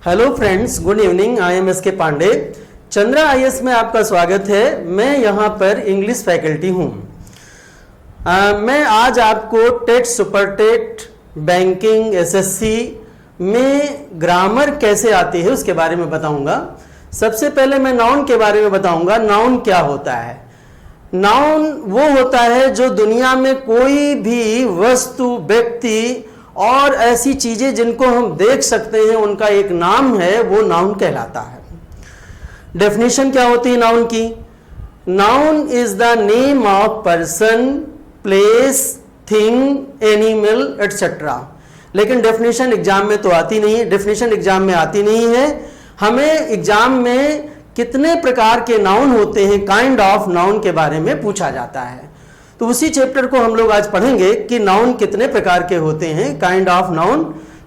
Hello friends, good evening. I am S के Pandey. Chandra IAS में आपका स्वागत है। मैं यहाँ पर इंग्लिश फैकल्टी हूँ। मैं आज आपको TET, super TET, banking, SSC में ग्रामर कैसे आती है उसके बारे में बताऊंगा। सबसे पहले मैं नाउन के बारे में बताऊंगा। नाउन क्या होता है? नाउन वो होता है जो दुनिया में कोई भी वस्तु, व्यक्ति और ऐसी चीजें जिनको हम देख सकते हैं उनका एक नाम है, वो नाउन कहलाता है। डेफिनेशन क्या होती है नाउन की? Noun is the name of person, place, thing, animal etcetera. लेकिन डेफिनेशन एग्जाम में तो आती नहीं है। डेफिनेशन एग्जाम में आती नहीं है। हमें एग्जाम में कितने प्रकार के नाउन होते हैं, काइंड ऑफ नाउन के बारे में पूछा जाता है। तो उसी चैप्टर को हम लोग आज पढ़ेंगे कि नाउन कितने प्रकार के होते हैं। काइंड ऑफ नाउन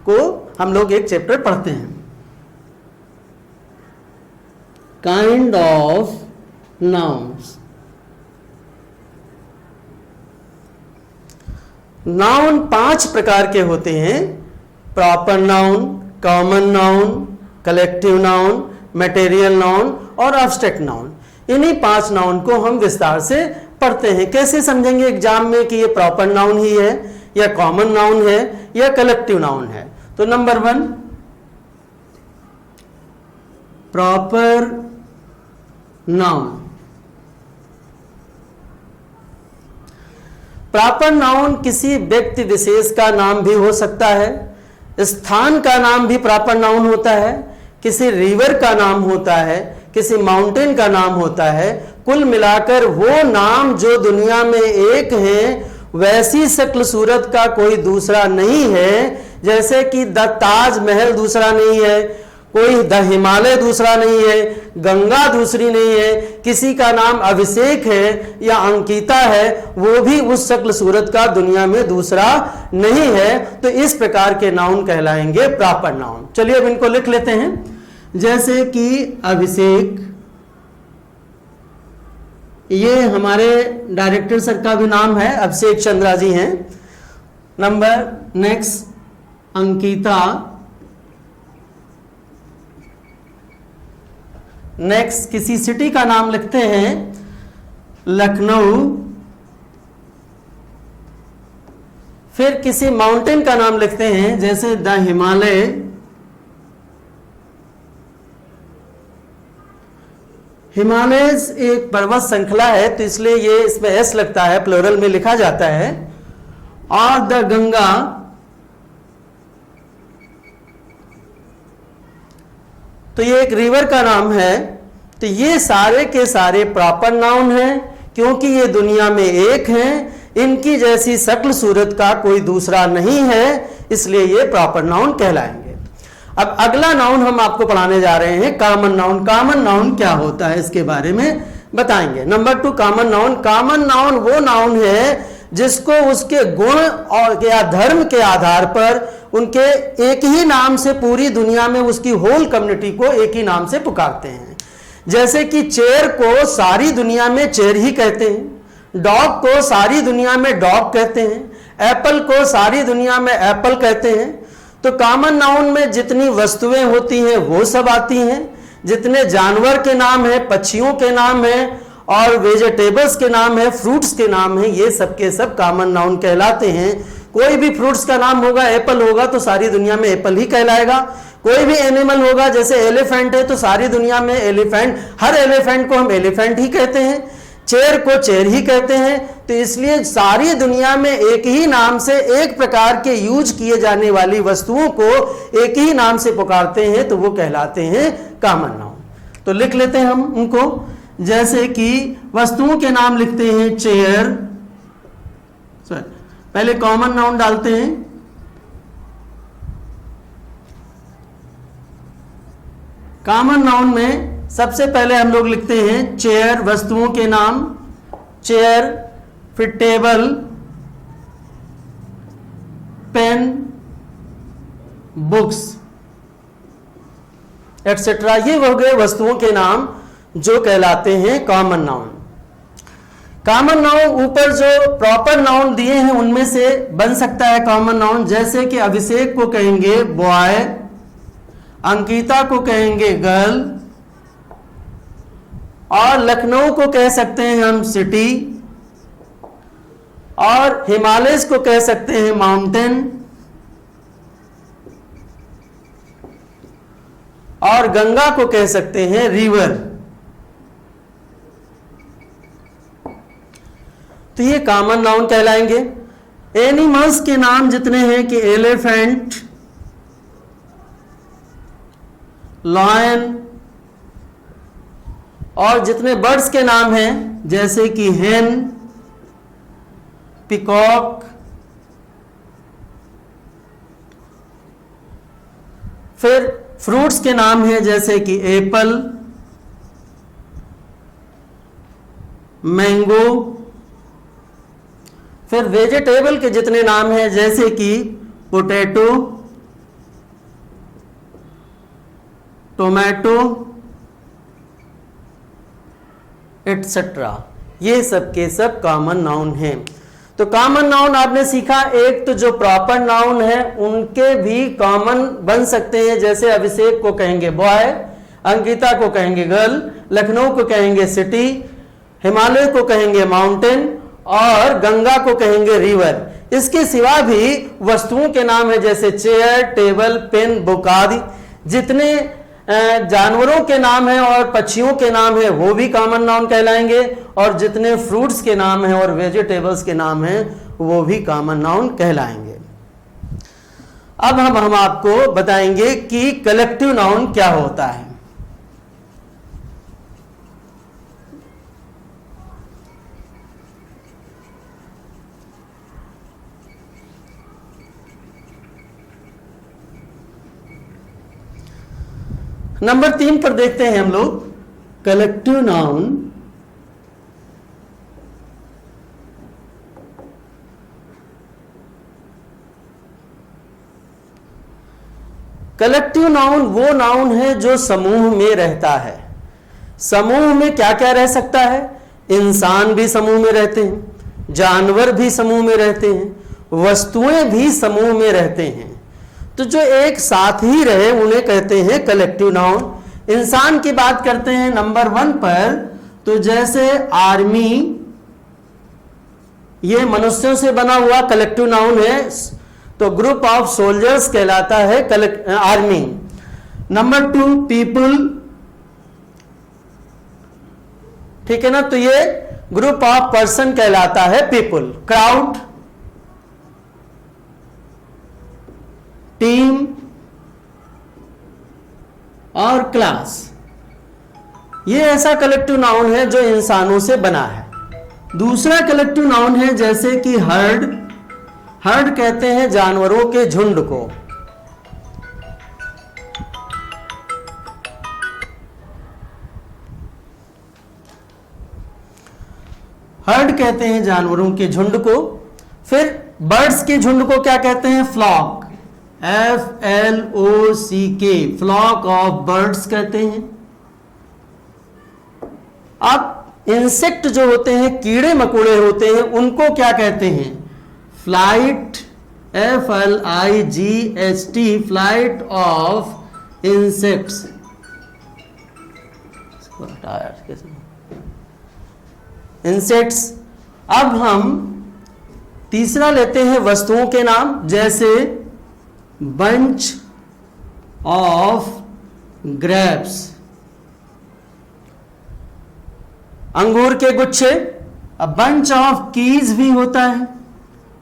को हम लोग एक चैप्टर पढ़ते हैं। Kind of nouns. नाउन 5 प्रकार के होते हैं। Proper noun, common noun, collective noun, material noun और एब्स्ट्रैक्ट नाउन। इन्हीं 5 नाउन को हम विस्तार से पढ़ते हैं। कैसे समझेंगे एग्जाम में कि ये प्रॉपर नाउन ही है या कॉमन नाउन है या कलेक्टिव नाउन है? तो number 1, proper noun. Proper noun किसी व्यक्ति विशेष का नाम भी हो सकता है, स्थान का नाम भी प्रॉपर नाउन होता है, किसी रिवर का नाम होता है, किसी माउंटेन का नाम होता है। कुल मिलाकर वो नाम जो दुनिया में एक है, वैसी शक्ल सूरत का कोई दूसरा नहीं है। जैसे कि द ताजमहल दूसरा नहीं है, कोई द हिमालय दूसरा नहीं है, गंगा दूसरी नहीं है, किसी का नाम अभिषेक है या अंकिता है, वो भी उस शक्ल सूरत का दुनिया में दूसरा नहीं है। तो इस प्रकार के नाउन कहलाएंगे प्रॉपर नाउन। चलिए अब इनको लिख लेते हैं। जैसे कि अभिषेक, ये हमारे डायरेक्टर सर का भी नाम है, अभिषेक चंद्रा जी हैं। Number next, Ankita. नेक्स्ट किसी सिटी का नाम लिखते हैं, लखनऊ। फिर किसी माउंटेन का नाम लिखते हैं, जैसे द हिमालय। हिमालयस एक पर्वत श्रृंखला है, तो इसलिए ये इसमें एस लगता है, प्लूरल में लिखा जाता है। और द गंगा। तो ये एक रिवर का नाम है। तो ये सारे के सारे प्रॉपर नाउन हैं, क्योंकि ये दुनिया में एक हैं, इनकी जैसी शक्ल सूरत का कोई दूसरा नहीं है, इसलिए ये प्रॉपर नाउन कहलाएंगे। अब अगला नाउन हम आपको पढ़ाने जा रहे हैं, कॉमन नाउन। कॉमन नाउन क्या होता है इसके बारे में बताएंगे। Number 2, common noun. Common noun वो नाउन है जिसको उसके गुण और या धर्म के आधार पर उनके एक ही नाम से पूरी दुनिया में उसकी होल कम्युनिटी को एक ही नाम से पुकारते हैं। जैसे कि चेयर को सारी दुनिया में चेयर ही कहते हैं, डॉग को सारी दुनिया में डॉग कहते हैं, एप्पल को सारी दुनिया में एप्पल कहते हैं। तो कॉमन नाउन में जितनी वस्तुएं होती हैं वो सब आती हैं। जितने जानवर के नाम हैं, पक्षियों के नाम हैं और वेजिटेबल्स के नाम है, फ्रूट्स के नाम है, ये सब के सब कॉमन नाउन कहलाते हैं। कोई भी फ्रूट्स का नाम होगा, एप्पल होगा तो सारी दुनिया में एप्पल ही कहलाएगा। कोई भी एनिमल होगा, जैसे एलिफेंट है तो सारी दुनिया में एलिफेंट, हर एलिफेंट को हम एलिफेंट ही कहते हैं, चेयर को चेयर ही कहते हैं। तो इसलिए सारी दुनिया में एक ही नाम से एक प्रकार के यूज किए जाने वाली वस्तुओं को एक ही नाम से पुकारते हैं, तो वो कहलाते हैं कॉमन नाउन। तो लिख लेते हैं हम उनको। जैसे कि वस्तुओं के नाम लिखते हैं, चेयर। पहले कॉमन नाउन डालते हैं। कॉमन नाउन में सबसे पहले हम लोग लिखते हैं चेयर, वस्तुओं के नाम, चेयर। फिर टेबल, पेन, बुक्स एटसेट्रा। ये हो गए वस्तुओं के नाम जो कहलाते हैं कॉमन नाउन। कॉमन नाउन ऊपर जो प्रॉपर नाउन दिए हैं उनमें से बन सकता है कॉमन नाउन। जैसे कि अभिषेक को कहेंगे बॉय, अंकिता को कहेंगे गर्ल, और लखनऊ को कह सकते हैं हम सिटी, और हिमालय को कह सकते हैं माउंटेन, और गंगा को कह सकते हैं रिवर। तो ये कॉमन नाउन कहलाएंगे। एनिमल्स के नाम जितने हैं कि एलिफेंट, लॉयन, और जितने बर्ड्स के नाम हैं जैसे कि हेन, पिकॉक, फिर फ्रूट्स के नाम हैं जैसे कि एप्पल, मैंगो, फिर वेजिटेबल के जितने नाम हैं जैसे कि पोटैटो, टोमेटो, एटसेट्रा, ये सब के सब कॉमन नाउन हैं। तो कॉमन नाउन आपने सीखा, एक तो जो प्रॉपर नाउन है उनके भी कॉमन बन सकते हैं, जैसे अभिषेक को कहेंगे बॉय, अंकिता को कहेंगे गर्ल, लखनऊ को कहेंगे सिटी, हिमालय को कहेंगे माउंटेन, और गंगा को कहेंगे रिवर। इसके सिवा भी वस्तुओं के नाम है जैसे चेयर, टेबल, पेन, बुक आदि। जितने जानवरों के नाम हैं और पक्षियों के नाम है वो भी कॉमन नाउन कहलाएंगे, और जितने फ्रूट्स के नाम हैं और वेजिटेबल्स के नाम हैं वो भी कॉमन नाउन कहलाएंगे। अब हम आपको बताएंगे कि कलेक्टिव नाउन क्या होता है। नंबर 3 पर देखते हैं हम लोग कलेक्टिव नाउन। कलेक्टिव नाउन वो नाउन है जो समूह में रहता है। समूह में क्या क्या रह सकता है? इंसान भी समूह में रहते हैं, जानवर भी समूह में रहते हैं, वस्तुएं भी समूह में रहते हैं। तो जो एक साथ ही रहे उन्हें कहते हैं कलेक्टिव नाउन। इंसान की बात करते हैं नंबर 1 पर, तो जैसे आर्मी, ये मनुष्यों से बना हुआ कलेक्टिव नाउन है, तो ग्रुप ऑफ सोल्जर्स कहलाता है आर्मी। नंबर 2 पीपल, ठीक है ना, तो ये ग्रुप ऑफ पर्सन कहलाता है पीपल। क्राउड, टीम और क्लास, ये ऐसा कलेक्टिव नाउन है जो इंसानों से बना है। दूसरा कलेक्टिव नाउन है जैसे कि हर्ड। हर्ड कहते हैं जानवरों के झुंड को। हर्ड कहते हैं जानवरों के झुंड को। फिर बर्ड्स के झुंड को क्या कहते हैं? Flock, FLOCK, flock of birds कहते हैं। अब इंसेक्ट जो होते हैं, कीड़े मकोड़े होते हैं, उनको क्या कहते हैं? Flight, FLIGHT, flight of insects. Insects. अब हम तीसरा लेते हैं वस्तुओं के नाम, जैसे बंच ऑफ ग्रेप्स, अंगूर के गुच्छे। अब बंच ऑफ कीज भी होता है,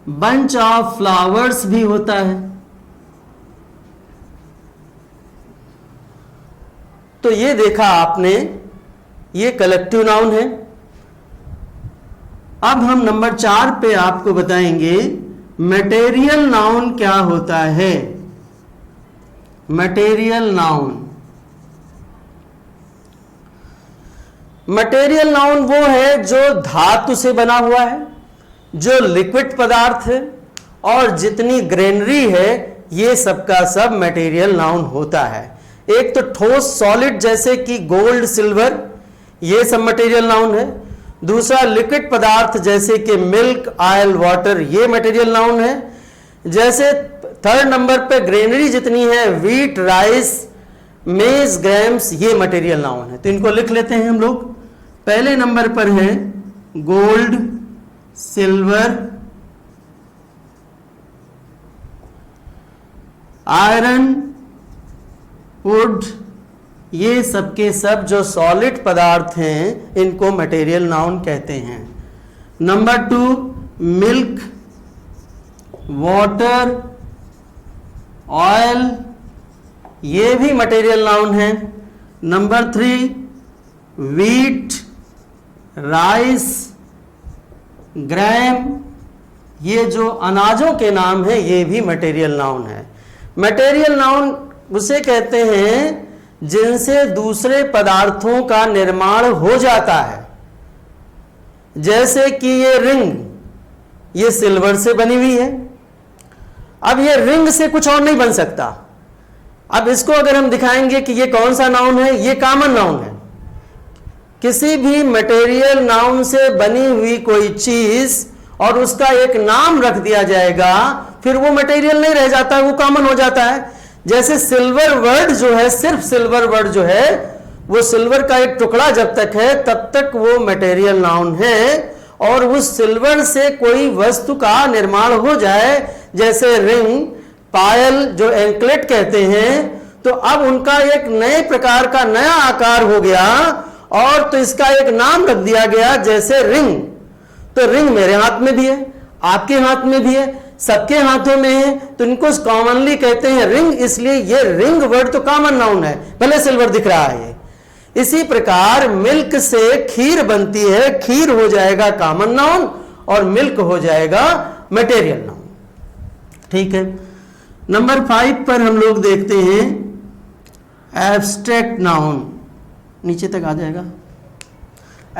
बंच ऑफ फ्लावर्स भी होता है। तो ये देखा आपने, ये कलेक्टिव नाउन है। अब हम नंबर 4 पे आपको बताएंगे मटेरियल नाउन क्या होता है। मटेरियल नाउन, मटेरियल नाउन वो है जो धातु से बना हुआ है, जो लिक्विड पदार्थ है, और जितनी ग्रेनरी है ये सबका सब मटेरियल नाउन होता है। एक तो ठोस सॉलिड जैसे कि गोल्ड, सिल्वर, ये सब मटेरियल नाउन है। दूसरा लिक्विड पदार्थ जैसे कि मिल्क, ऑयल, वाटर, ये मटेरियल नाउन है। जैसे 3rd नंबर पे ग्रेनरी जितनी है, व्हीट, राइस, मेज, ग्राम्स, ये मटेरियल नाउन है। तो इनको लिख लेते हैं हम लोग। पहले नंबर पर है गोल्ड, सिल्वर, आयरन, वुड, ये सबके सब जो सॉलिड पदार्थ हैं इनको मटेरियल नाउन कहते हैं। नंबर 2 मिल्क, वाटर, ऑयल, ये भी मटेरियल नाउन है। नंबर 3 व्हीट, राइस, ग्राम, ये जो अनाजों के नाम है ये भी मटेरियल नाउन है। मटेरियल नाउन उसे कहते हैं जिनसे दूसरे पदार्थों का निर्माण हो जाता है। जैसे कि ये रिंग, ये सिल्वर से बनी हुई है। अब ये रिंग से कुछ और नहीं बन सकता। अब इसको अगर हम दिखाएंगे कि ये कौन सा नाउन है, ये कॉमन नाउन है। किसी भी मटेरियल नाउन से बनी हुई कोई चीज और उसका एक नाम रख दिया जाएगा, फिर वो मटेरियल नहीं रह जाता, वो कॉमन हो जाता है। जैसे सिल्वर वर्ड जो है, सिर्फ सिल्वर वर्ड जो है, वो सिल्वर का एक टुकड़ा जब तक है तब तक वो मटेरियल नाउन है। और उस सिल्वर से कोई वस्तु का निर्माण हो जाए, जैसे रिंग, पायल जो एंकलेट कहते हैं, तो अब उनका एक नए प्रकार का नया आकार हो गया और तो इसका एक नाम रख दिया गया, जैसे रिंग। तो रिंग मेरे हाथ में भी है, आपके हाथ में भी है, सबके हाथों में है, तो इनको कॉमनली कहते हैं रिंग। इसलिए ये रिंग वर्ड तो कॉमन नाउन है, भले सिल्वर दिख रहा है। इसी प्रकार मिल्क से खीर बनती है, खीर हो जाएगा कॉमन नाउन और मिल्क हो जाएगा मटेरियल नाउन। ठीक है। नंबर 5 पर हम लोग देखते हैं एब्स्ट्रैक्ट नाउन। नीचे तक आ जाएगा।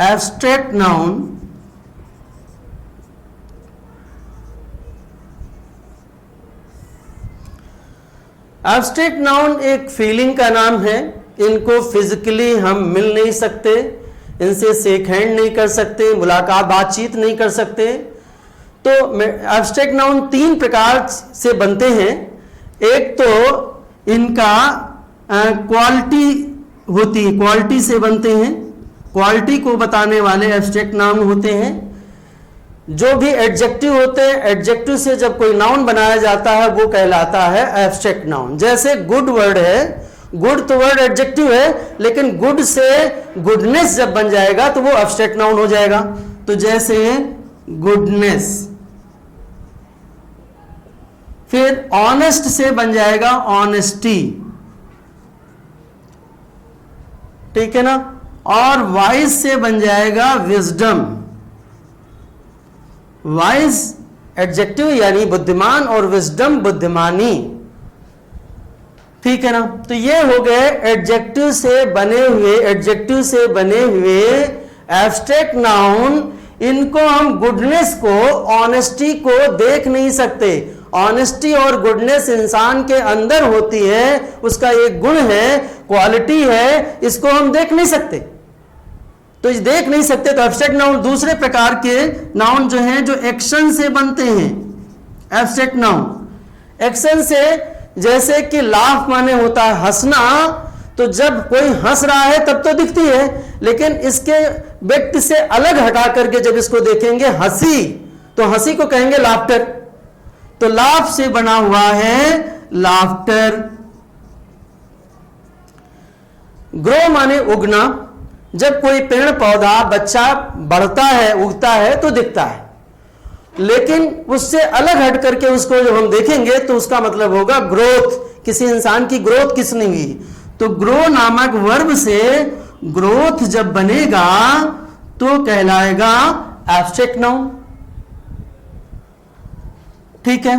एब्स्ट्रैक्ट नाउन एब्स्ट्रैक्ट नाउन एक फीलिंग का नाम है। इनको फिजिकली हम मिल नहीं सकते, इनसे शेक हैंड नहीं कर सकते, मुलाकात बातचीत नहीं कर सकते। तो एब्स्ट्रैक्ट नाउन 3 प्रकार से बनते हैं। एक तो इनका क्वालिटी होती है, क्वालिटी से बनते हैं, क्वालिटी को बताने वाले एब्स्ट्रैक्ट नाउन होते हैं। जो भी एडजेक्टिव होते हैं, एडजेक्टिव से जब कोई नाउन बनाया जाता है वो कहलाता है एब्स्ट्रैक्ट नाउन। जैसे गुड वर्ड है, गुड तो वर्ड एडजेक्टिव है, लेकिन गुड से गुडनेस जब बन जाएगा तो वो एब्स्ट्रैक्ट नाउन हो जाएगा। तो जैसे गुडनेस, फिर ऑनेस्ट से बन जाएगा ऑनेस्टी, ठीक है ना। और वाइज से बन जाएगा विजडम। वाइज एडजेक्टिव यानी बुद्धिमान और विजडम बुद्धिमानी, ठीक है ना। तो ये हो गए एडजेक्टिव से बने हुए एब्स्ट्रैक्ट नाउन। इनको हम गुडनेस को, ऑनेस्टी को देख नहीं सकते। ऑनेस्टी और गुडनेस इंसान के अंदर होती है, उसका एक गुण है, क्वालिटी है, इसको हम देख नहीं सकते। तो इस देख नहीं सकते तो एब्स्ट्रैक्ट नाउन। दूसरे प्रकार के नाउन जो हैं, जो एक्शन से बनते हैं, एब्स्ट्रैक्ट नाउन एक्शन से, जैसे कि लाफ माने होता है हंसना, तो जब कोई हंस रहा है तब तो दिखती है, लेकिन इसके व्यक्ति से अलग हटा करके जब इसको देखेंगे हंसी, तो हंसी को कहेंगे लाफ्टर। तो लाफ से बना हुआ है लाफ्टर। ग्रो माने उगना, जब कोई पेड़ पौधा बच्चा बढ़ता है, उगता है तो दिखता है, लेकिन उससे अलग हट करके उसको जब हम देखेंगे तो उसका मतलब होगा ग्रोथ। किसी इंसान की ग्रोथ किसने हुई, तो ग्रो नामक वर्ब से ग्रोथ जब बनेगा तो कहलाएगा एब्स्ट्रैक्ट नाउन, ठीक है।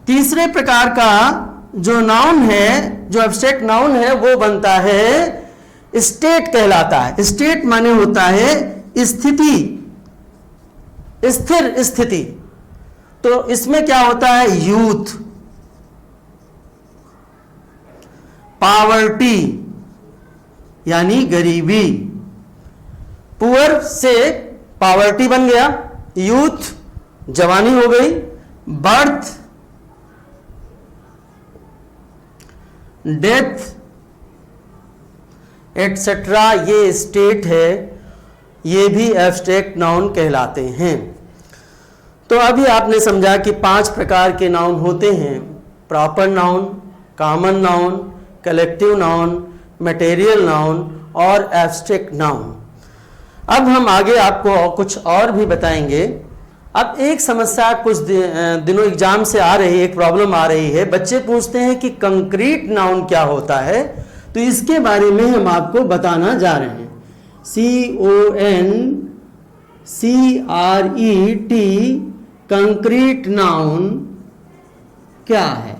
तीसरे प्रकार का जो नाउन है, जो एब्स्ट्रैक्ट नाउन है, वो बनता है स्टेट कहलाता है। स्टेट माने होता है स्थिति, स्थिर स्थिति। तो इसमें क्या होता है, यूथ, पावर्टी यानी गरीबी, पुअर से पावर्टी बन गया, यूथ जवानी हो गई, बर्थ, डेथ, एटसेट्रा ये स्टेट है, ये भी एब्स्ट्रैक्ट नाउन कहलाते हैं। तो अभी आपने समझा कि 5 प्रकार के नाउन होते हैं: proper noun, common noun, collective noun, material noun और एब्स्ट्रैक्ट नाउन। अब हम आगे आपको कुछ और भी बताएंगे। अब एक समस्या कुछ दिनों एग्जाम से आ रही है, एक प्रॉब्लम आ रही है, बच्चे पूछते हैं कि कंक्रीट नाउन क्या होता है, तो इसके बारे में हम आपको बताना जा रहे हैं। CONCRET कंक्रीट नाउन क्या है?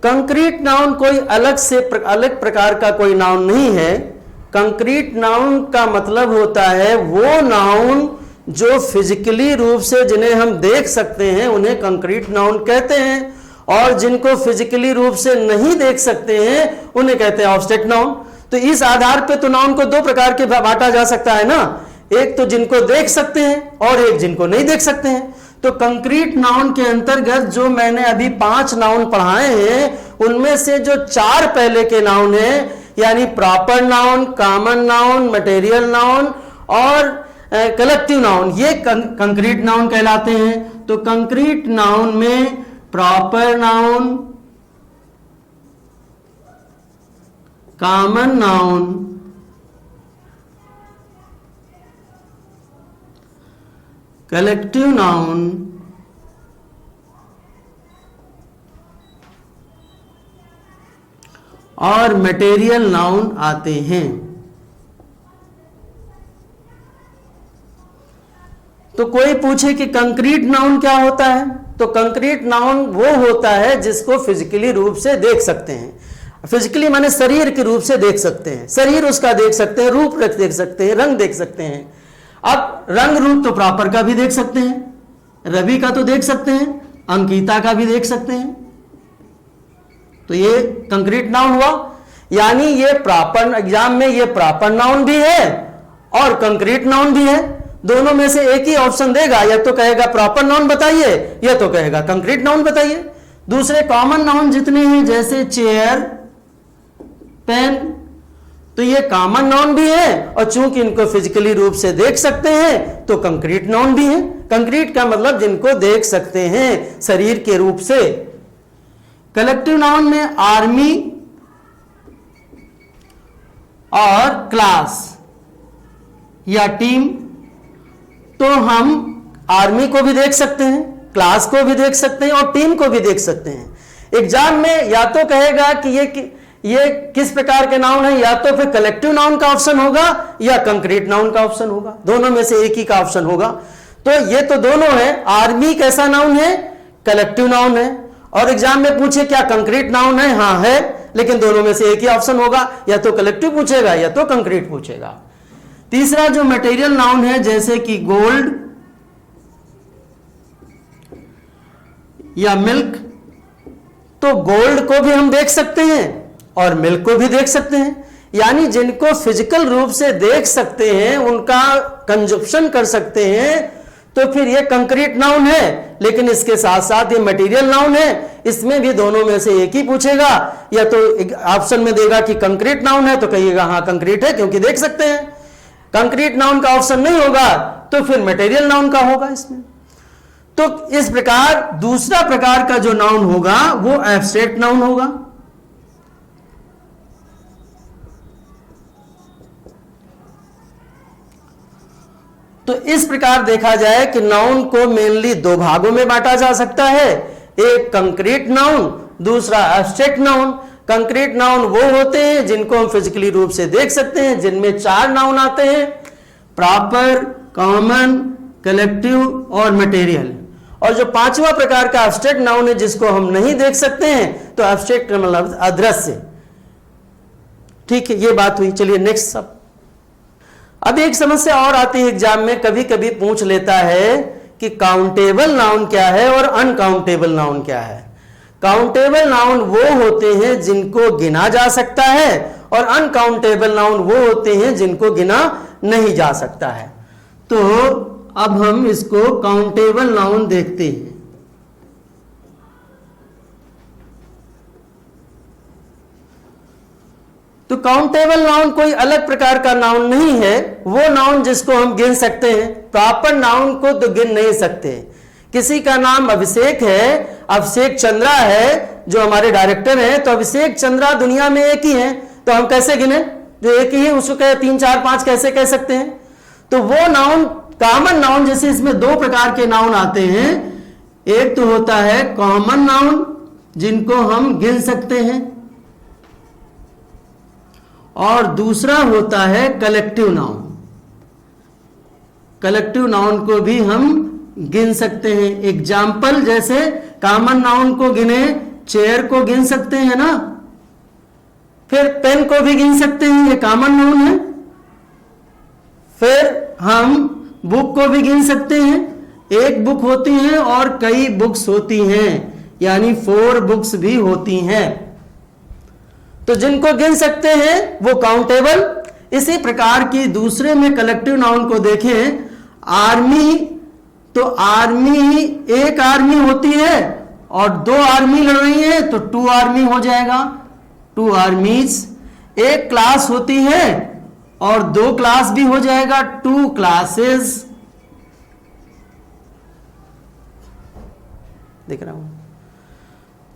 कंक्रीट नाउन कोई अलग प्रकार का कोई नाउन नहीं है। कंक्रीट नाउन का मतलब होता है वो नाउन जो फिजिकली रूप से जिन्हें हम देख सकते हैं उन्हें कंक्रीट नाउन कहते हैं, और जिनको फिजिकली रूप से नहीं देख सकते हैं उन्हें कहते हैं एब्स्ट्रैक्ट नाउन। तो इस आधार पे तो नाउन को 2 प्रकार के बांटा जा सकता है ना, एक तो जिनको देख सकते हैं और एक जिनको नहीं देख सकते हैं। तो कंक्रीट नाउन के अंतर्गत जो मैंने अभी 5 नाउन पढ़ाए हैं उनमें से जो 4 पहले के नाउन हैं, यानी proper noun, common noun, material noun और कलेक्टिव नाउन, ये कंक्रीट नाउन कहलाते हैं। तो कंक्रीट नाउन में proper noun, common noun, collective noun और मटेरियल नाउन आते हैं। तो कोई पूछे कि कंक्रीट नाउन क्या होता है, तो कंक्रीट नाउन वो होता है जिसको फिजिकली रूप से देख सकते हैं। फिजिकली माने शरीर के रूप से देख सकते हैं, शरीर उसका देख सकते हैं, रूप देख सकते हैं, रंग देख सकते हैं। अब रंग रूप तो प्रॉपर का भी देख सकते हैं, रवि का तो देख सकते हैं, अंकिता का भी देख सकते हैं। तो ये कंक्रीट नाउन हुआ, यानी ये प्रॉपर, एग्जाम में ये प्रॉपर नाउन भी है और कंक्रीट नाउन भी है। दोनों में से एक ही ऑप्शन देगा, या तो कहेगा प्रॉपर नाउन बताइए या तो कहेगा कंक्रीट नाउन बताइए। दूसरे कॉमन नाउन जितने हैं जैसे चेयर, पेन, तो ये कॉमन नाउन भी है और चूंकि इनको फिजिकली रूप से देख सकते हैं तो कंक्रीट नाउन भी है। कंक्रीट का मतलब जिनको देख सकते हैं शरीर के रूप से। कलेक्टिव नाउन में आर्मी और क्लास या टीम, तो हम आर्मी को भी देख सकते हैं, क्लास को भी देख सकते हैं और टीम को भी देख सकते हैं। एग्जाम में या तो कहेगा कि ये किस प्रकार के नाउन है, या तो फिर कलेक्टिव नाउन का ऑप्शन होगा या कंक्रीट नाउन का ऑप्शन होगा, दोनों में से एक ही का ऑप्शन होगा। तो ये तो दोनों है, आर्मी कैसा नाउन है, कलेक्टिव नाउन है। और एग्जाम में पूछे क्या कंक्रीट नाउन है, हाँ है, लेकिन दोनों में से एक ही ऑप्शन होगा, या तो कलेक्टिव पूछेगा या तो कंक्रीट पूछेगा। तीसरा जो मटेरियल नाउन है जैसे कि गोल्ड या मिल्क, तो गोल्ड को भी हम देख सकते हैं और मिल्क को भी देख सकते हैं, यानी जिनको फिजिकल रूप से देख सकते हैं उनका कंजप्शन कर सकते हैं, तो फिर ये कंक्रीट नाउन है। लेकिन इसके साथ साथ ये मटेरियल नाउन है, इसमें भी दोनों में से एक ही पूछेगा, या तो ऑप्शन में देगा कि कंक्रीट नाउन है तो कहिएगा हाँ कंक्रीट है क्योंकि देख सकते हैं। कंक्रीट नाउन का ऑप्शन नहीं होगा तो फिर मटेरियल नाउन का होगा इसमें। तो इस प्रकार दूसरा प्रकार का जो नाउन होगा वो एब्स्ट्रैक्ट नाउन होगा। तो इस प्रकार देखा जाए कि नाउन को मेनली 2 भागों में बांटा जा सकता है, एक कंक्रीट नाउन, दूसरा एब्स्ट्रैक्ट नाउन। कंक्रीट नाउन वो होते हैं जिनको हम फिजिकली रूप से देख सकते हैं, जिनमें 4 नाउन आते हैं, प्रॉपर, कॉमन, कलेक्टिव और मटेरियल। और जो 5वां प्रकार का एब्स्ट्रैक्ट नाउन है जिसको हम नहीं देख सकते हैं, तो एब्स्ट्रैक्ट मतलब अदृश्य। ठीक है, ये बात हुई। चलिए नेक्स्ट सब। अब एक समस्या और आती है एग्जाम में, कभी कभी पूछ लेता है कि काउंटेबल नाउन क्या है और अनकाउंटेबल नाउन क्या है। काउंटेबल नाउन वो होते हैं जिनको गिना जा सकता है और अनकाउंटेबल नाउन वो होते हैं जिनको गिना नहीं जा सकता है। तो अब हम इसको काउंटेबल नाउन देखते हैं। तो तो काउंटेबल नाउन कोई अलग प्रकार का नाउन नहीं है, वो नाउन जिसको हम गिन सकते हैं। प्रॉपर नाउन को तो गिन नहीं सकते। किसी का नाम अभिषेक है, अभिषेक चंद्रा है जो हमारे डायरेक्टर हैं, तो अभिषेक चंद्रा दुनिया में एक ही है, तो हम कैसे गिने? जो एक ही है उसको कहे 3 4 5 कैसे कह सकते हैं? तो वो नाउन कॉमन नाउन, जैसे इसमें 2 प्रकार के नाउन आते हैं। एक तो होता है कॉमन नाउन जिनको हम गिन सकते हैं, और दूसरा होता है कलेक्टिव नाउन। कलेक्टिव नाउन को भी हम गिन सकते हैं। एग्जाम्पल जैसे कॉमन नाउन को गिने, चेयर को गिन सकते हैं ना, फिर पेन को भी गिन सकते हैं, ये कॉमन नाउन है। फिर हम बुक को भी गिन सकते हैं, एक बुक होती है और कई बुक्स होती हैं, यानी 4 बुक्स भी होती हैं। तो जिनको गिन सकते हैं वो काउंटेबल। इसी प्रकार की दूसरे में कलेक्टिव नाउन को देखें, आर्मी, तो आर्मी एक आर्मी होती है और 2 आर्मी लड़ रही है तो 2 आर्मी हो जाएगा, 2 आर्मीज। एक क्लास होती है और 2 क्लास भी हो जाएगा, 2 क्लासेस। दिख रहा हूं?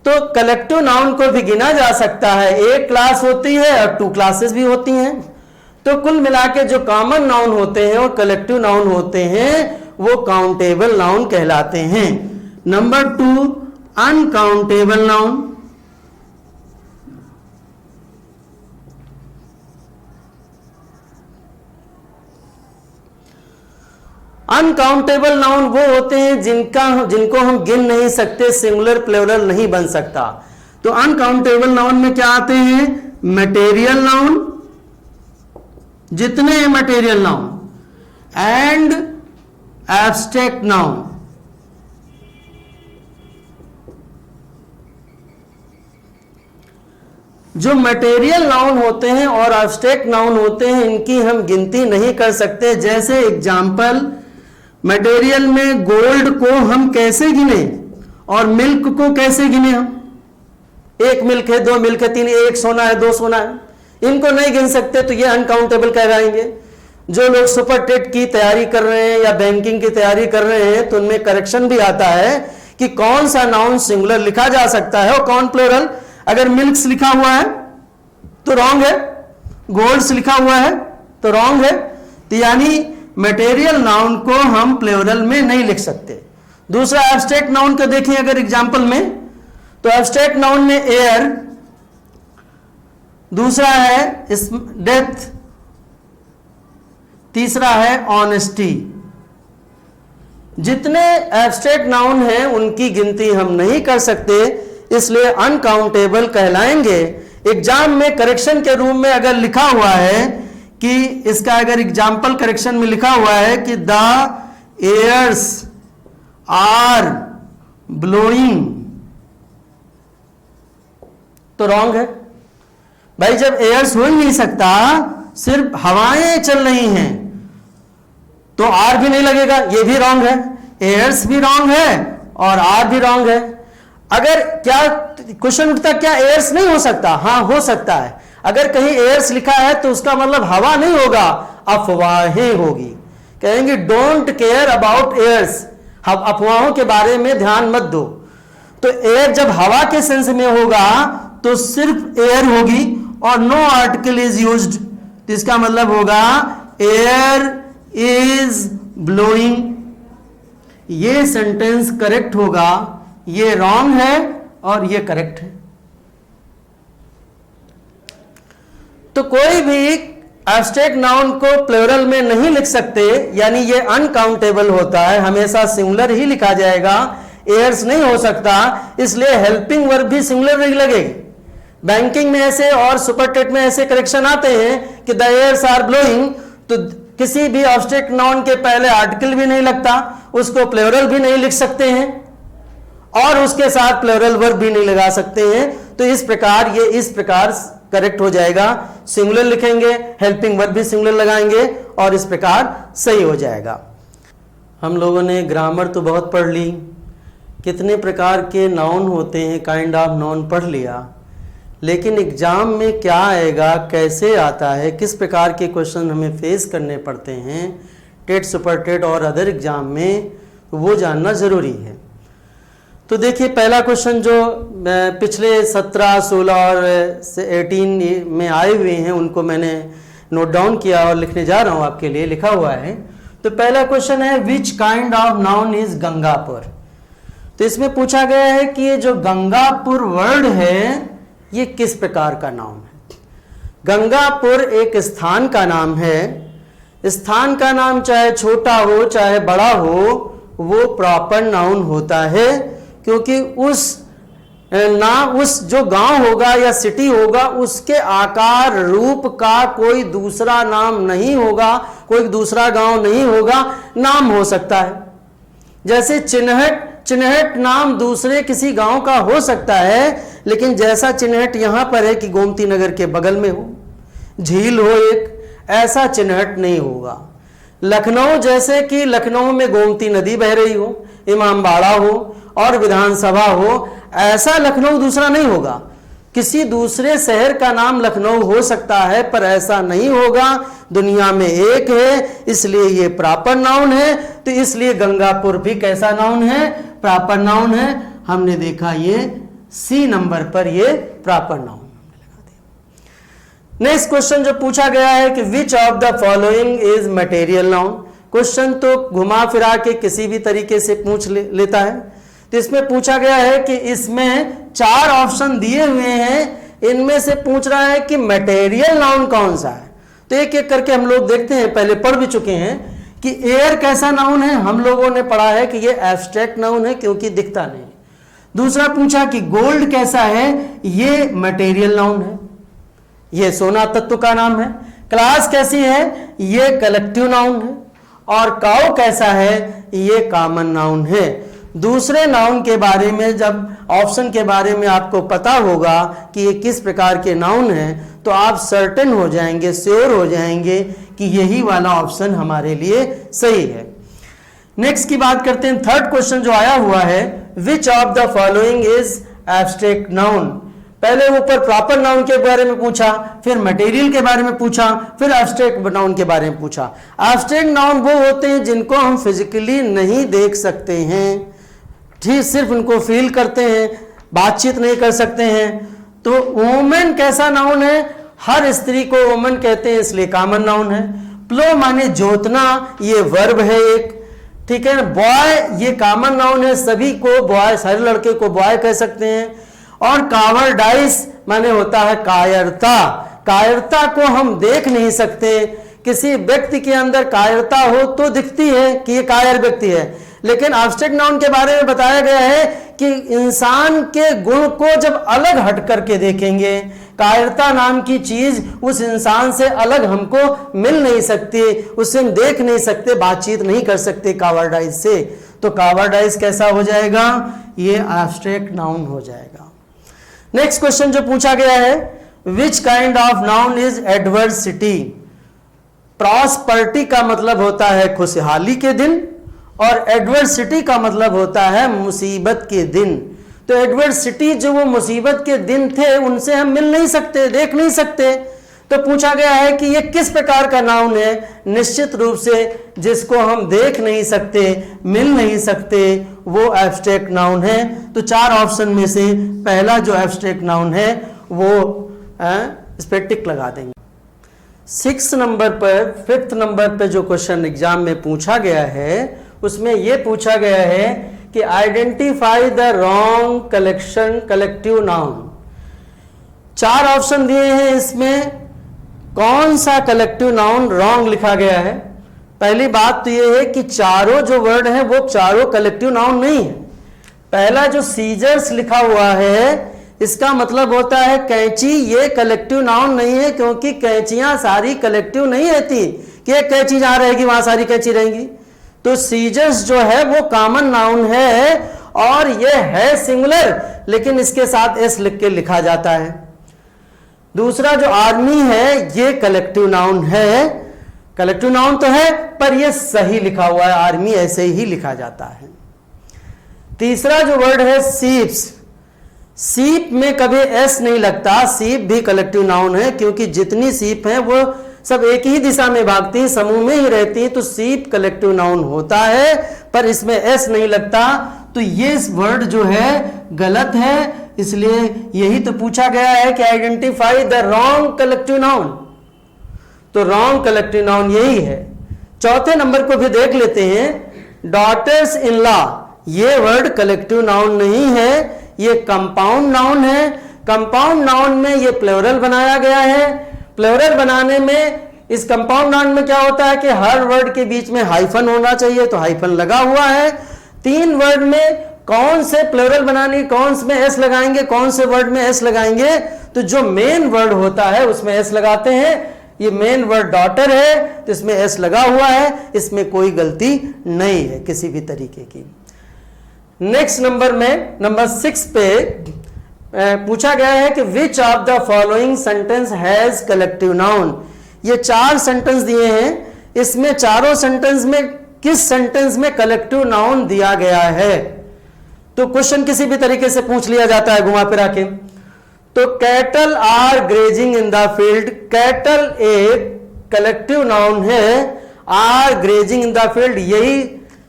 तो कलेक्टिव नाउन को भी गिना जा सकता है, एक क्लास होती है और 2 क्लासेस भी होती हैं। तो कुल मिला के जो कॉमन नाउन होते हैं और कलेक्टिव नाउन होते हैं वो काउंटेबल नाउन कहलाते हैं। Number 2, uncountable noun. Uncountable noun वो होते हैं जिनको हम गिन नहीं सकते, सिंगुलर प्लूरल नहीं बन सकता। तो अनकाउंटेबल नाउन में क्या आते हैं? मटेरियल नाउन, जितने हैं material noun, and abstract noun. जो मटेरियल नाउन होते हैं और एब्स्ट्रैक्ट नाउन होते हैं, इनकी हम गिनती नहीं कर सकते। जैसे एग्जाम्पल, मटेरियल में गोल्ड को हम कैसे गिने और मिल्क को कैसे गिने? हम 1 मिल्क है, 2 मिल्क है, 3, 1 सोना है, 2 सोना है, इनको नहीं गिन सकते, तो ये अनकाउंटेबल कहलाएंगे। जो लोग सुपर टेट की तैयारी कर रहे हैं या बैंकिंग की तैयारी कर रहे हैं तो उनमें करेक्शन भी आता है कि कौन सा नाउन सिंगुलर लिखा जा सकता है और कौन प्लूरल। अगर मिल्क्स लिखा हुआ है तो रॉन्ग है, गोल्ड्स लिखा हुआ है तो रॉन्ग है। तो यानी मटेरियल नाउन को हम प्लूरल में नहीं लिख सकते। दूसरा एब्स्ट्रैक्ट नाउन को देखें अगर एग्जांपल में, तो एब्स्ट्रैक्ट नाउन में एयर, दूसरा है डेथ, तीसरा है ऑनेस्टी। जितने एब्स्ट्रैक्ट नाउन हैं उनकी गिनती हम नहीं कर सकते, इसलिए अनकाउंटेबल कहलाएंगे। एग्जाम में करेक्शन के रूप में अगर लिखा हुआ है कि इसका अगर एग्जाम्पल करेक्शन में लिखा हुआ है कि द एयर्स आर ब्लोइंग, तो रॉन्ग है भाई। जब एयर्स हो ही नहीं सकता, सिर्फ हवाएं चल रही हैं, तो आर भी नहीं लगेगा, ये भी रॉन्ग है। एयर्स भी रॉन्ग है और आर भी रॉन्ग है। अगर क्या क्वेश्चन उठता, क्या एयर्स नहीं हो सकता? हाँ हो सकता है। अगर कहीं एयर्स लिखा है तो उसका मतलब हवा नहीं होगा, अफवाहें होगी। कहेंगे डोंट केयर अबाउट एयर्स, अफवाहों के बारे में ध्यान मत दो। तो एयर जब हवा के सेंस में होगा तो सिर्फ एयर होगी और नो आर्टिकल इज यूज्ड, तो इसका मतलब होगा एयर इज ब्लोइंग। ये सेंटेंस करेक्ट होगा, ये रॉन्ग है और ये करेक्ट है। तो कोई भी एब्स्ट्रैक्ट नाउन को प्लूरल में नहीं लिख सकते, यानी ये अनकाउंटेबल होता है, हमेशा सिंगुलर ही लिखा जाएगा, एयर्स नहीं हो सकता। इसलिए हेल्पिंग वर्ब भी सिंगुलर नहीं लगेगी। बैंकिंग में ऐसे और सुपर टेट में ऐसे करेक्शन आते हैं कि द एयर्स आर ब्लोइंग, तो किसी भी एब्स्ट्रैक्ट नाउन के पहले आर्टिकल भी नहीं लगता, उसको प्लूरल भी नहीं लिख सकते हैं और उसके साथ प्लूरल वर्ब भी नहीं लगा सकते हैं। तो इस प्रकार ये इस प्रकार करेक्ट हो जाएगा। सिंगुलर लिखेंगे, हेल्पिंग वर्ब भी सिंगुलर लगाएंगे और इस प्रकार सही हो जाएगा। हम लोगों ने ग्रामर तो बहुत पढ़ ली, कितने प्रकार के नाउन होते हैं, काइंड ऑफ नाउन पढ़ लिया, लेकिन एग्जाम में क्या आएगा, कैसे आता है, किस प्रकार के क्वेश्चन हमें फेस करने पड़ते हैं टेट, सुपर टेट और अदर एग्जाम में, वो जानना ज़रूरी है। तो देखिए पहला क्वेश्चन जो पिछले 17, 16 और 18 में आए हुए हैं उनको मैंने नोट डाउन किया और लिखने जा रहा हूँ, आपके लिए लिखा हुआ है। तो पहला क्वेश्चन है which kind of noun is Gangapur. तो इसमें पूछा गया है कि ये जो गंगापुर वर्ड है ये किस प्रकार का नाम है। गंगापुर एक स्थान का नाम है। स्थान का नाम चाहे छोटा हो चाहे बड़ा हो, वो प्रॉपर नाउन होता है, क्योंकि उस जो गांव होगा या सिटी होगा उसके आकार रूप का कोई दूसरा नाम नहीं होगा, कोई दूसरा गांव नहीं होगा, नाम हो सकता है। जैसे चिन्हट नाम दूसरे किसी गांव का हो सकता है, लेकिन जैसा चिन्हट यहां पर है कि गोमती नगर के बगल में हो, झील हो एक, ऐसा चिन्हट नहीं होगा। लखनऊ जैसे कि लखनऊ में गोमती नदी बह रही हो, इमामबाड़ा हो और विधानसभा हो, ऐसा लखनऊ दूसरा नहीं होगा। किसी दूसरे शहर का नाम लखनऊ हो सकता है पर ऐसा नहीं होगा, दुनिया में एक है, इसलिए ये प्रॉपर नाउन है। तो इसलिए गंगापुर भी कैसा नाउन है, प्रॉपर नाउन है। हमने देखा ये सी नंबर पर ये प्रॉपर नाउन। नेक्स्ट क्वेश्चन जो पूछा गया है कि which of the following is material noun. Question तो घुमा फिरा के किसी भी तरीके से पूछ लेता है। तो इसमें पूछा गया है कि इसमें 4 ऑप्शन दिए हुए हैं, इनमें से पूछ रहा है कि मटेरियल नाउन कौन सा है। तो एक एक करके हम लोग देखते हैं, पहले पढ़ भी चुके हैं कि एयर कैसा नाउन है। हम लोगों ने पढ़ा है कि ये एब्स्ट्रैक्ट नाउन है क्योंकि दिखता नहीं। दूसरा पूछा कि गोल्ड कैसा है, ये मटेरियल नाउन है, ये सोना तत्व का नाम है। क्लास कैसी है, ये कलेक्टिव नाउन है। और काऊ कैसा है, ये कॉमन नाउन है। दूसरे नाउन के बारे में, जब ऑप्शन के बारे में आपको पता होगा कि ये किस प्रकार के नाउन है, तो आप सर्टेन हो जाएंगे, श्योर हो जाएंगे कि यही वाला ऑप्शन हमारे लिए सही है। नेक्स्ट की बात करते हैं। थर्ड क्वेश्चन जो आया हुआ है, which of the following is abstract noun. पहले ऊपर प्रॉपर नाउन के बारे में पूछा, फिर मटेरियल के बारे में पूछा, फिर एब्स्ट्रैक्ट नाउन के बारे में पूछा। एब्स्ट्रैक्ट नाउन वो होते हैं जिनको हम फिजिकली नहीं देख सकते हैं, ठीक, सिर्फ उनको फील करते हैं, बातचीत नहीं कर सकते हैं। तो वुमेन कैसा नाउन है, हर स्त्री को वुमेन कहते हैं, इसलिए कॉमन नाउन है। प्लो माने जोतना, ये वर्ब है एक, ठीक है। बॉय ये कॉमन नाउन है, सभी को बॉय, सारे लड़के को बॉय कह सकते हैं। और कावर्डाइस माने होता है कायरता। कायरता को हम देख नहीं सकते, किसी व्यक्ति के अंदर कायरता हो तो दिखती है कि ये कायर व्यक्ति है, लेकिन एब्स्ट्रैक्ट नाउन के बारे में बताया गया है कि इंसान के गुण को जब अलग हट करके देखेंगे, कायरता नाम की चीज उस इंसान से अलग हमको मिल नहीं सकती, उससे हम देख नहीं सकते, बातचीत नहीं कर सकते कावर्डाइस से। तो कावर्डाइस कैसा हो जाएगा, ये एब्स्ट्रैक्ट नाउन हो जाएगा। नेक्स्ट क्वेश्चन जो पूछा गया है, which kind of noun is adversity. Prosperity का मतलब होता है खुशहाली के दिन, और एडवर्सिटी का मतलब होता है मुसीबत के दिन। तो एडवर्सिटी जो वो मुसीबत के दिन थे, उनसे हम मिल नहीं सकते, देख नहीं सकते। तो पूछा गया है कि ये किस प्रकार का नाउन है। निश्चित रूप से जिसको हम देख नहीं सकते, मिल नहीं सकते, वो एब्स्ट्रैक्ट नाउन है। तो 4 ऑप्शन में से पहला जो एब्स्ट्रैक्ट नाउन है वो इस पर टिक लगा देंगे। 6 नंबर पर, 5th नंबर पर जो क्वेश्चन एग्जाम में पूछा गया है, उसमें यह पूछा गया है कि identify the wrong collective noun. 4 option दिए हैं, इसमें कौन सा कलेक्टिव नाउन रॉन्ग लिखा गया है। पहली बात तो यह है कि चारों जो वर्ड हैं वो चारों कलेक्टिव नाउन नहीं है। पहला जो सीजर्स लिखा हुआ है, इसका मतलब होता है कैंची, ये कलेक्टिव नाउन नहीं है, क्योंकि कैंचियां सारी कलेक्टिव नहीं रहती कि एक कैंची जहां रहेगी वहां सारी कैंची रहेंगी। तो सीजर्स जो है वो कॉमन नाउन है, और ये है सिंगुलर, लेकिन इसके साथ एस लिख के लिखा जाता है। दूसरा जो आर्मी है, ये कलेक्टिव नाउन है, कलेक्टिव नाउन तो है पर ये सही लिखा हुआ है, आर्मी ऐसे ही लिखा जाता है। तीसरा जो वर्ड है सीप्स, सीप में कभी एस नहीं लगता, सीप भी कलेक्टिव नाउन है, क्योंकि जितनी सीप हैं वो सब एक ही दिशा में भागती हैं, समूह में ही रहती हैं, तो सीप कलेक्टिव नाउन होता है, पर इसमें एस नहीं लगता। तो ये वर्ड जो है गलत है, इसलिए यही तो पूछा गया है कि identify the wrong collective noun. तो रॉन्ग कलेक्टिव नाउन यही है। चौथे नंबर को भी देख लेते हैं, डॉटर्स इन लॉ। ये वर्ड कलेक्टिव नाउन नहीं है, ये कंपाउंड नाउन है। कंपाउंड नाउन में ये प्लूरल बनाया गया है। प्लूरल बनाने में इस कंपाउंड नाउन में क्या होता है कि हर वर्ड के बीच में हाइफन होना चाहिए, तो हाइफन लगा हुआ है। 3 वर्ड में कौन से प्लूरल बनाने, कौन से में एस लगाएंगे, कौन से वर्ड में एस लगाएंगे, तो जो मेन वर्ड होता है उसमें एस लगाते हैं। ये मेन वर्ड डॉटर है, तो इसमें एस लगा हुआ है, इसमें कोई गलती नहीं है किसी भी तरीके की। नेक्स्ट नंबर में नंबर 6 पे पूछा गया है कि which of the following sentence has collective noun. ये 4 सेंटेंस दिए हैं, इसमें चारों सेंटेंस में किस सेंटेंस में कलेक्टिव नाउन दिया गया है। तो क्वेश्चन किसी भी तरीके से पूछ लिया जाता है घुमा फिरा के। तो cattle are grazing in the field, cattle एक कलेक्टिव नाउन है, are grazing in the field यही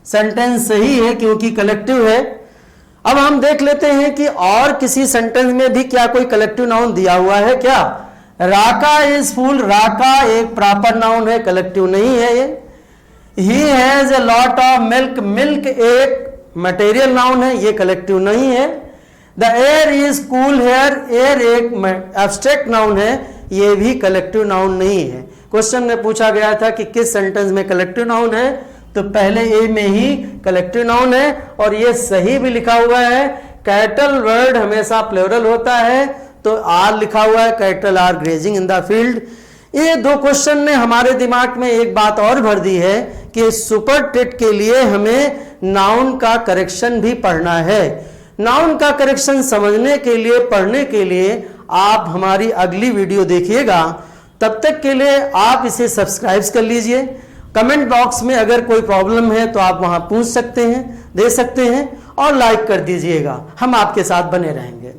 सेंटेंस सही है क्योंकि कलेक्टिव है। अब हम देख लेते हैं कि और किसी सेंटेंस में भी क्या कोई कलेक्टिव नाउन दिया हुआ है क्या। राका इज फुल, राका एक प्रॉपर नाउन है, कलेक्टिव नहीं है ये। He has a lot of milk, milk एक मटेरियल नाउन है, ये कलेक्टिव नहीं है। The air is cool here, air एक एब्स्ट्रैक्ट नाउन है, ये भी कलेक्टिव नाउन नहीं है। क्वेश्चन में पूछा गया था कि किस सेंटेंस में कलेक्टिव नाउन है, तो पहले ए में ही कलेक्टिव नाउन है, और ये सही भी लिखा हुआ है। कैटल वर्ड हमेशा प्लूरल होता है, तो आर लिखा हुआ है, cattle are grazing in the field. ये 2 क्वेश्चन ने हमारे दिमाग में एक बात और भर दी है कि सुपर टेट के लिए हमें नाउन का करेक्शन भी पढ़ना है। नाउन का करेक्शन समझने के लिए, पढ़ने के लिए आप हमारी अगली वीडियो देखिएगा। तब तक के लिए आप इसे सब्सक्राइब कर लीजिए। कमेंट बॉक्स में अगर कोई प्रॉब्लम है तो आप वहां पूछ सकते हैं, दे सकते हैं, और लाइक कर दीजिएगा। हम आपके साथ बने रहेंगे।